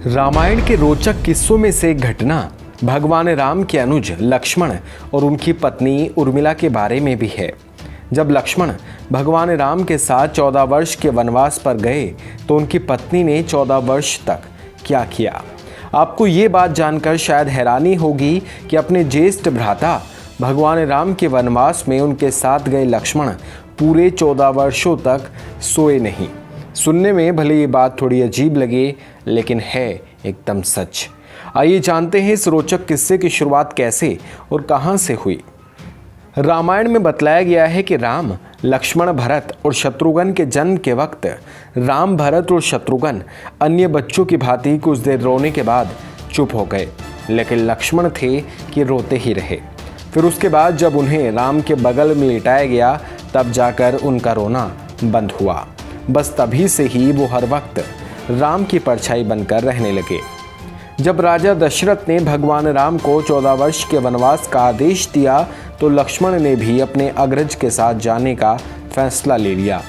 रामायण के रोचक किस्सों में से एक घटना भगवान राम के अनुज लक्ष्मण और उनकी पत्नी उर्मिला के बारे में भी है। जब लक्ष्मण भगवान राम के साथ 14 वर्ष के वनवास पर गए तो उनकी पत्नी ने 14 वर्ष तक क्या किया। आपको ये बात जानकर शायद हैरानी होगी कि अपने ज्येष्ठ भ्राता भगवान राम के वनवास में उनके साथ गए लक्ष्मण पूरे 14 वर्षों तक सोए नहीं। सुनने में भले ये बात थोड़ी अजीब लगे, लेकिन है एकदम सच। आइए जानते हैं इस रोचक किस्से की शुरुआत कैसे और कहां से हुई। रामायण में बतलाया गया है कि राम, लक्ष्मण, भरत और शत्रुघ्न के जन्म के वक्त राम, भरत और शत्रुघ्न अन्य बच्चों की भांति कुछ देर रोने के बाद चुप हो गए, लेकिन लक्ष्मण थे कि रोते ही रहे। फिर उसके बाद जब उन्हें राम के बगल में लिटाया गया तब जाकर उनका रोना बंद हुआ। बस तभी से ही वो हर वक्त राम की परछाई बनकर रहने लगे। जब राजा दशरथ ने भगवान राम को 14 वर्ष के वनवास का आदेश दिया तो लक्ष्मण ने भी अपने अग्रज के साथ जाने का फैसला ले लिया।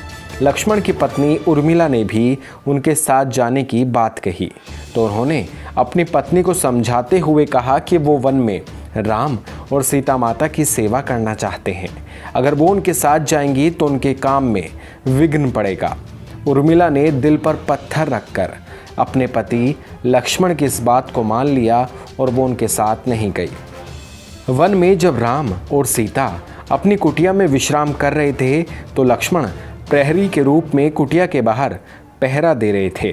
लक्ष्मण की पत्नी उर्मिला ने भी उनके साथ जाने की बात कही तो उन्होंने अपनी पत्नी को समझाते हुए कहा कि वो वन में राम और सीता माता की सेवा करना चाहते हैं। अगर वो उनके साथ जाएंगी तो उनके काम में विघ्न पड़ेगा। उर्मिला ने दिल पर पत्थर रखकर अपने पति लक्ष्मण की इस बात को मान लिया और वो उनके साथ नहीं गई। वन में जब राम और सीता अपनी कुटिया में विश्राम कर रहे थे तो लक्ष्मण प्रहरी के रूप में कुटिया के बाहर पहरा दे रहे थे।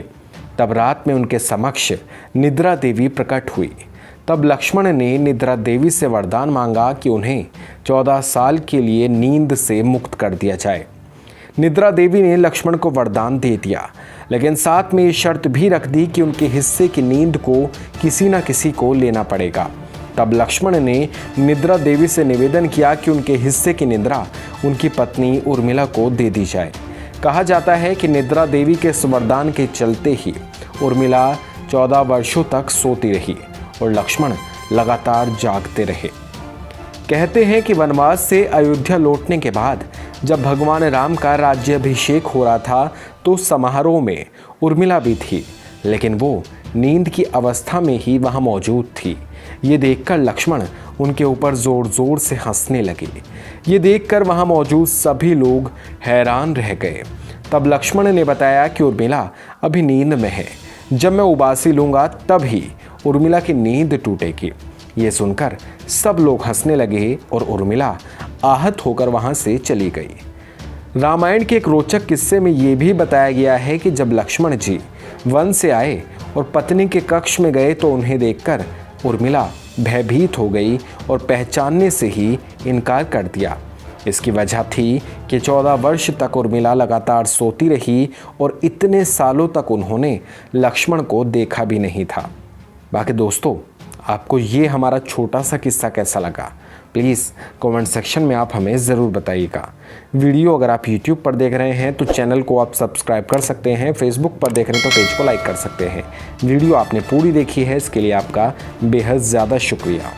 तब रात में उनके समक्ष निद्रा देवी प्रकट हुई। तब लक्ष्मण ने निद्रा देवी से वरदान मांगा कि उन्हें 14 साल के लिए नींद से मुक्त कर दिया जाए। निद्रा देवी ने लक्ष्मण को वरदान दे दिया, लेकिन साथ में ये शर्त भी रख दी कि उनके हिस्से की नींद को किसी न किसी को लेना पड़ेगा। तब लक्ष्मण ने निद्रा देवी से निवेदन किया कि उनके हिस्से की निद्रा उनकी पत्नी उर्मिला को दे दी जाए। कहा जाता है कि निद्रा देवी के इस वरदान के चलते ही उर्मिला 14 वर्षों तक सोती रही और लक्ष्मण लगातार जागते रहे। कहते हैं कि वनवास से अयोध्या लौटने के बाद जब भगवान राम का राज्याभिषेक हो रहा था तो समारोह में उर्मिला भी थी, लेकिन वो नींद की अवस्था में ही वहां मौजूद थी। ये देखकर लक्ष्मण उनके ऊपर जोर जोर से हंसने लगे। ये देखकर वहां मौजूद सभी लोग हैरान रह गए। तब लक्ष्मण ने बताया कि उर्मिला अभी नींद में है, जब मैं उबासी लूँगा तब ही उर्मिला की नींद टूटेगी। ये सुनकर सब लोग हंसने लगे और उर्मिला आहत होकर वहां से चली गई। रामायण के एक रोचक किस्से में ये भी बताया गया है कि जब लक्ष्मण जी वन से आए और पत्नी के कक्ष में गए तो उन्हें देखकर उर्मिला भयभीत हो गई और पहचानने से ही इनकार कर दिया। इसकी वजह थी कि 14 वर्ष तक उर्मिला लगातार सोती रही और इतने सालों तक उन्होंने लक्ष्मण को देखा भी नहीं था। बाकी दोस्तों, आपको ये हमारा छोटा सा किस्सा कैसा लगा, प्लीज़ कमेंट सेक्शन में आप हमें ज़रूर बताइएगा। वीडियो अगर आप YouTube पर देख रहे हैं तो चैनल को आप सब्सक्राइब कर सकते हैं, Facebook पर देख रहे हैं तो पेज को लाइक कर सकते हैं। वीडियो आपने पूरी देखी है, इसके लिए आपका बेहद ज़्यादा शुक्रिया।